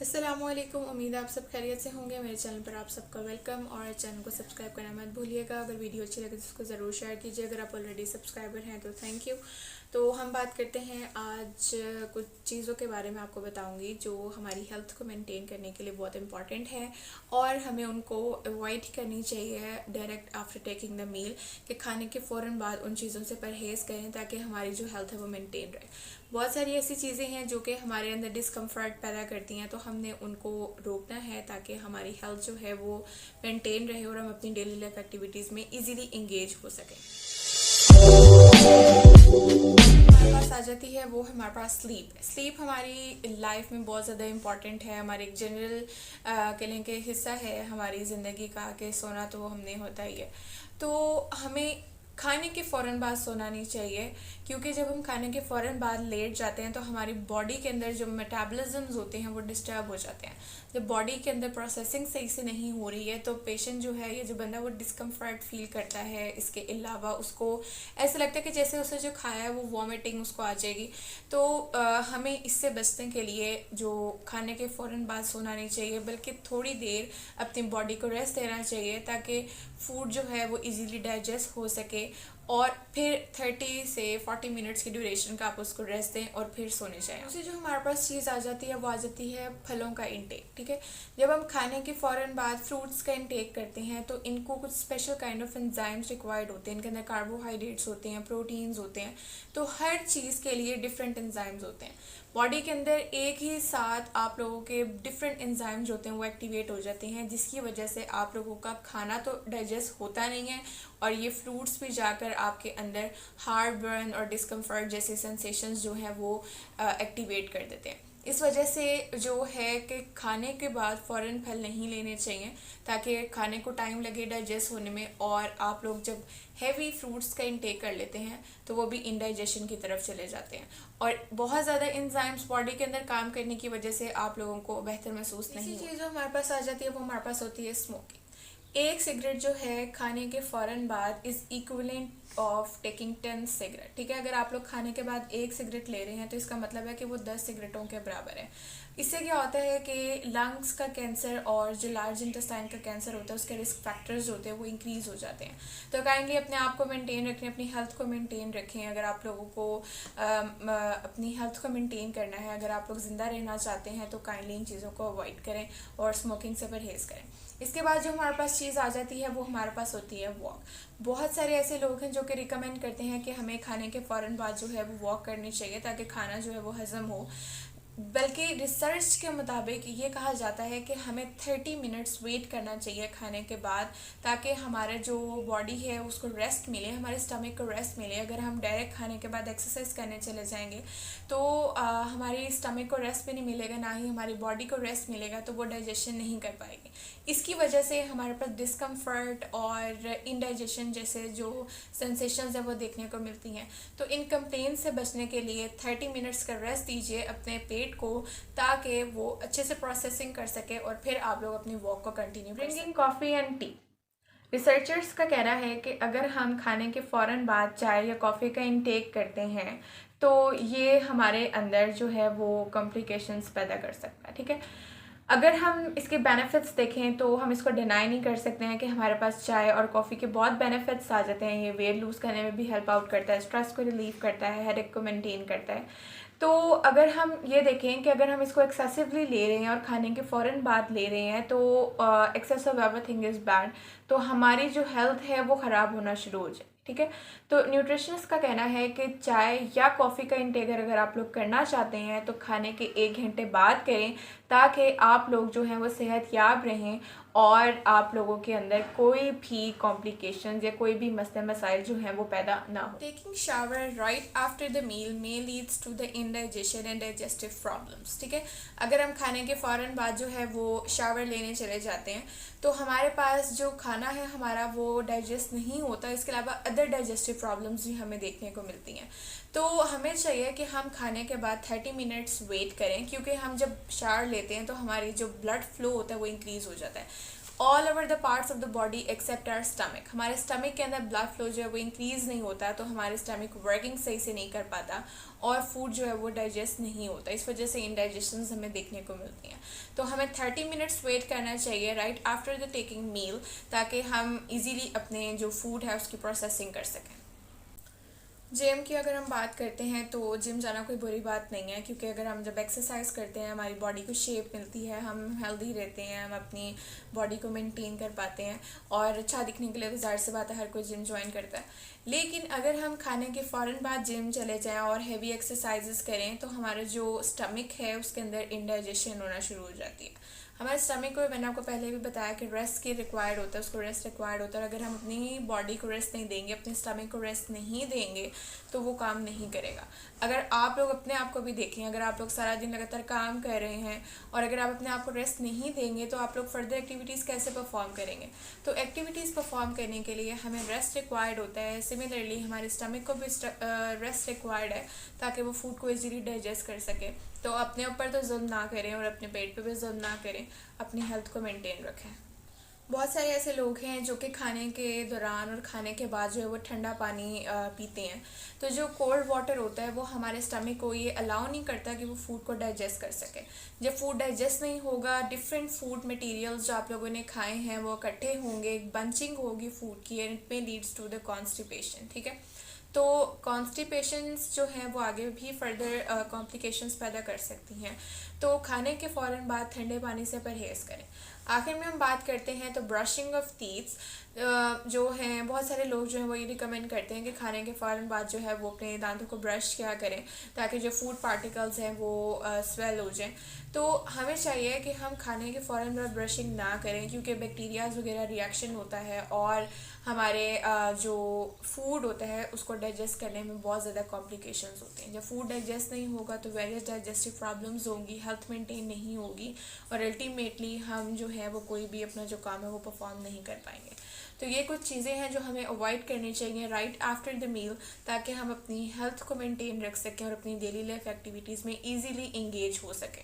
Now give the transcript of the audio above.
अस्सलामुअलैकुम। उम्मीद है आप सब खैरियत से होंगे। मेरे चैनल पर आप सबका वेलकम और चैनल को सब्सक्राइब करना मत भूलिएगा। अगर वीडियो अच्छी लगे तो उसको ज़रूर शेयर कीजिए। अगर आप ऑलरेडी सब्सक्राइबर हैं तो थैंक यू। तो हम बात करते हैं आज कुछ चीज़ों के बारे में आपको बताऊंगी जो हमारी हेल्थ को मेंटेन करने के लिए बहुत इंपॉर्टेंट है और हमें उनको अवॉइड करनी चाहिए direct after taking the meal, कि खाने के फ़ौरन बाद उन चीज़ों से परहेज़ करें ताकि हमारी जो हेल्थ है वो मेंटेन रहे। बहुत सारी ऐसी चीज़ें हैं जो कि हमारे अंदर डिस्कम्फर्ट पैदा करती हैं, तो हमने उनको रोकना है ताकि हमारी हेल्थ जो है वो मेंटेन रहे और हम अपनी डेली लाइफ एक्टिविटीज़ में इजीली इंगेज हो सकें। हमारे पास आ जाती है वो हमारे पास स्लीप हमारी लाइफ में बहुत ज़्यादा इम्पॉर्टेंट है। हमारे एक जनरल कहें कि हिस्सा है हमारी ज़िंदगी का, कि सोना तो हमने होता ही है। तो हमें खाने के फ़ौरन बाद सोना नहीं चाहिए, क्योंकि जब हम खाने के फ़ौरन बाद लेट जाते हैं तो हमारी बॉडी के अंदर जो मेटाबॉलिज्म्स होते हैं वो डिस्टर्ब हो जाते हैं। जब बॉडी के अंदर प्रोसेसिंग सही से नहीं हो रही है तो पेशेंट जो है, ये जो बंदा, वो डिस्कम्फर्ट फील करता है। इसके अलावा उसको ऐसा लगता है कि जैसे उसे जो खाया है वो वॉमिटिंग उसको आ जाएगी। तो हमें इससे बचने के लिए जो खाने के फ़ौरन बाद सोना नहीं चाहिए, बल्कि थोड़ी देर अपनी बॉडी को रेस्ट देना चाहिए ताकि फूड जो है वो इजीली डाइजेस्ट हो सके, और फिर 30 से 40 मिनट्स की ड्यूरेशन का आप उसको रेस्ट दें और फिर सोने जाएं। दूसरी जो हमारे पास चीज़ आ जाती है वो आ जाती है फलों का इंटेक। ठीक है, जब हम खाने के फ़ौरन बाद फ्रूट्स का इंटेक करते हैं तो इनको कुछ special kind of enzymes required होते हैं। इनके अंदर कार्बोहाइड्रेट्स होते हैं, प्रोटीन्स होते हैं, तो हर चीज़ के लिए डिफरेंट एंजाइम्स होते हैं। बॉडी के अंदर एक ही साथ आप लोगों के डिफरेंट एंजाइम्स होते हैं वो एक्टिवेट हो जाते हैं, जिसकी वजह से आप लोगों का खाना तो डाइजेस्ट होता नहीं है और ये फ्रूट्स भी जाकर आपके अंदर हार्ट बर्न और डिस्कम्फर्ट जैसे सेंसेशंस जो हैं वो एक्टिवेट कर देते हैं। इस वजह से जो है कि खाने के बाद फ़ौरन फल नहीं लेने चाहिए ताकि खाने को टाइम लगे डाइजेस्ट होने में, और आप लोग जब हैवी फ्रूट्स का इंटेक कर लेते हैं तो वो भी इंडाइजेशन की तरफ चले जाते हैं और बहुत ज़्यादा एंजाइम्स बॉडी के अंदर काम करने की वजह से आप लोगों को बेहतर महसूस नहीं। इसी चीज़ जो हमारे पास आ जाती है वो हमारे पास होती है स्मोकिंग। एक सिगरेट जो है खाने के फ़ौरन बाद is equivalent of taking 10 cigarette. ठीक है, अगर आप लोग खाने के बाद एक सिगरेट ले रहे हैं तो इसका मतलब है कि वो 10 सिगरेटों के बराबर है। इससे क्या होता है कि लंग्स का कैंसर और जो लार्ज इंटेस्टाइन का कैंसर होता है उसके रिस्क फैक्टर्स जो होते हैं वो इंक्रीज़ हो जाते हैं। तो काइंडली अपने आप को मेंटेन रखें, अपनी हेल्थ को मेंटेन रखें। अगर आप लोगों को अपनी हेल्थ को मेंटेन करना है, अगर आप लोग ज़िंदा रहना चाहते हैं तो काइंडली इन चीज़ों को अवॉइड करें और स्मोकिंग से परहेज़ करें। इसके बाद जो हमारे पास चीज़ आ जाती है वो हमारे पास होती है वॉक। बहुत सारे ऐसे लोग हैं जो कि रिकमेंड करते हैं कि हमें खाने के फ़ौरन बाद जो है वो वॉक करनी चाहिए ताकि खाना जो है वो हज़म हो। बल्कि रिसर्च के मुताबिक ये कहा जाता है कि हमें 30 मिनट्स वेट करना चाहिए खाने के बाद, ताकि हमारे जो बॉडी है उसको रेस्ट मिले, हमारे स्टमक को रेस्ट मिले। अगर हम डायरेक्ट खाने के बाद एक्सरसाइज करने चले जाएंगे तो हमारी स्टमक को रेस्ट भी नहीं मिलेगा, ना ही हमारी बॉडी को रेस्ट मिलेगा, तो वो डाइजेशन नहीं कर पाएगी। इसकी वजह से हमारे पास डिस्कम्फर्ट और इंडाइजेशन जैसे जो सेंसेशंस हैं वो देखने को मिलती हैं। तो इन कंप्लेन से बचने के लिए 30 मिनट्स का रेस्ट दीजिए अपने पेट को, ताकि वो अच्छे से प्रोसेसिंग कर सके और फिर आप लोग अपनी वॉक को कंटिन्यू करें। Drinking coffee and T. Researchers का कहना है कि अगर हम खाने के फ़ौरन बाद चाय या कॉफ़ी का इंटेक करते हैं तो ये हमारे अंदर जो है वो कॉम्प्लिकेशंस पैदा कर सकता है। ठीक है, अगर हम इसके बेनिफिट्स देखें तो हम इसको डिनाई नहीं कर सकते हैं कि हमारे पास चाय और कॉफ़ी के बहुत बेनिफिट्स आ जाते हैं। ये वेट लूज़ करने में भी हेल्प आउट करता है, स्ट्रेस को रिलीव करता है, हेडेक को मेंटेन करता है। तो अगर हम ये देखें कि अगर हम इसको एक्सेसिवली ले रहे हैं और खाने के फ़ौरन बाद ले रहे हैं तो excess of everything is bad, तो हमारी जो हेल्थ है वो ख़राब होना शुरू हो जाए। ठीक है, तो न्यूट्रिशनिस्ट का कहना है कि चाय या कॉफ़ी का इंटेक अगर आप लोग करना चाहते हैं तो खाने के 1 घंटे बाद करें, ताकि आप लोग जो हैं वो सेहतयाब रहें और आप लोगों के अंदर कोई भी कॉम्प्लिकेशन या कोई भी मसले मसाइल जो हैं वो पैदा ना हो। Taking shower right after the meal may leads to the indigestion and digestive problems. ठीक है, अगर हम खाने के फ़ौरन बाद जो है वो शावर लेने चले जाते हैं तो हमारे पास जो खाना है हमारा वो डाइजेस्ट नहीं होता। इसके अलावा अदर डाइजेस्टिव प्रॉब्लम्स भी हमें देखने को मिलती हैं। तो हमें चाहिए कि हम खाने के बाद 30 मिनट्स वेट करें, क्योंकि हम जब शावर लेते हैं तो हमारी जो ब्लड फ्लो होता है वो इंक्रीज़ हो जाता है all over the parts of the body except our stomach. हमारे स्टमक के अंदर ब्लड फ्लो जो है वो इंक्रीज नहीं होता, तो हमारे स्टमक वर्किंग सही से नहीं कर पाता और फूड जो है वो डाइजेस्ट नहीं होता। इस वजह से इंडाइजेशन हमें देखने को मिलती हैं। तो हमें 30 मिनट्स वेट करना चाहिए राइट आफ्टर द टेकिंग मील, ताकि हम इजीली अपने जो फूड है उसकी प्रोसेसिंग कर सकें। जिम की अगर हम बात करते हैं तो जिम जाना कोई बुरी बात नहीं है, क्योंकि अगर हम जब एक्सरसाइज करते हैं हमारी बॉडी को शेप मिलती है, हम हेल्दी रहते हैं, हम अपनी बॉडी को मेंटेन कर पाते हैं और अच्छा दिखने के लिए तो ज़ाहिर सी बात है हर कोई जिम ज्वाइन करता है। लेकिन अगर हम खाने के फ़ौरन बाद जिम चले जाएं और हैवी एक्सरसाइजेस करें तो हमारा जो स्टमक है उसके अंदर इंडाइजेशन होना शुरू हो जाती है। हमारे स्टमक को मैंने आपको पहले भी बताया कि रेस्ट की रिक्वायर्ड होता है, उसको रेस्ट रिक्वायर्ड होता है। अगर हम अपनी बॉडी को रेस्ट नहीं देंगे, अपने स्टमक को रेस्ट नहीं देंगे तो वो काम नहीं करेगा। अगर आप लोग अपने आप को भी देखें, अगर आप लोग सारा दिन लगातार काम कर रहे हैं और अगर आप अपने आप को रेस्ट नहीं देंगे तो आप लोग फर्दर एक्टिविटीज़ कैसे परफॉर्म करेंगे। तो एक्टिविटीज़ परफॉर्म करने के लिए हमें रेस्ट रिक्वायर्ड होता है। सिमिलरली हमारे स्टमक को भी रेस्ट रिक्वायर्ड है ताकि वो फूड को ईजीली डाइजेस्ट कर सके। तो अपने ऊपर तो जुल्म ना करें और अपने पेट पे भी जुल्म ना करें, अपनी हेल्थ को मेंटेन रखें। बहुत सारे ऐसे लोग हैं जो कि खाने के दौरान और खाने के बाद जो है वो ठंडा पानी पीते हैं। तो जो कोल्ड वाटर होता है वो हमारे स्टमक को ये अलाउ नहीं करता कि वो फूड को डाइजेस्ट कर सके। जब फूड डाइजेस्ट नहीं होगा, डिफरेंट फूड मटेरियल्स जो आप लोगों ने खाए हैं वो इकट्ठे होंगे, एक बंचिंग होगी फूड की and it may leads to the constipation. ठीक है, तो कॉन्स्टिपेशंस जो हैं वो आगे भी फर्दर कॉम्प्लिकेशंस पैदा कर सकती हैं। तो खाने के फ़ौरन बाद ठंडे पानी से परहेज़ करें। आखिर में हम बात करते हैं तो ब्रशिंग ऑफ टीथ्स जो हैं, बहुत सारे लोग जो हैं वो ये रिकमेंड करते हैं कि खाने के फ़ौरन बाद जो है वो अपने दांतों को ब्रश किया करें ताकि जो फूड पार्टिकल्स हैं वो स्वेल हो जाएं। तो हमें चाहिए कि हम खाने के फ़ौरन बाद ब्रशिंग ना करें, क्योंकि बैक्टीरियाज वगैरह रिएक्शन होता है और हमारे जो फूड होता है उसको डाइजेस्ट करने में बहुत ज़्यादा कॉम्प्लिकेशंस होते हैं। जब फूड डाइजेस्ट नहीं होगा तो वेरियस डाइजेस्टिव प्रॉब्लम्स होंगी, हेल्थ मेंटेन नहीं होगी और अल्टीमेटली हम जो है वो कोई भी अपना जो काम है वो परफॉर्म नहीं कर पाएंगे। तो ये कुछ चीज़ें हैं जो हमें अवॉइड करनी चाहिए राइट आफ्टर द मील, ताकि हम अपनी हेल्थ को मेंटेन रख सकें और अपनी डेली लाइफ एक्टिविटीज़ में ईजीली इंगेज हो सकें।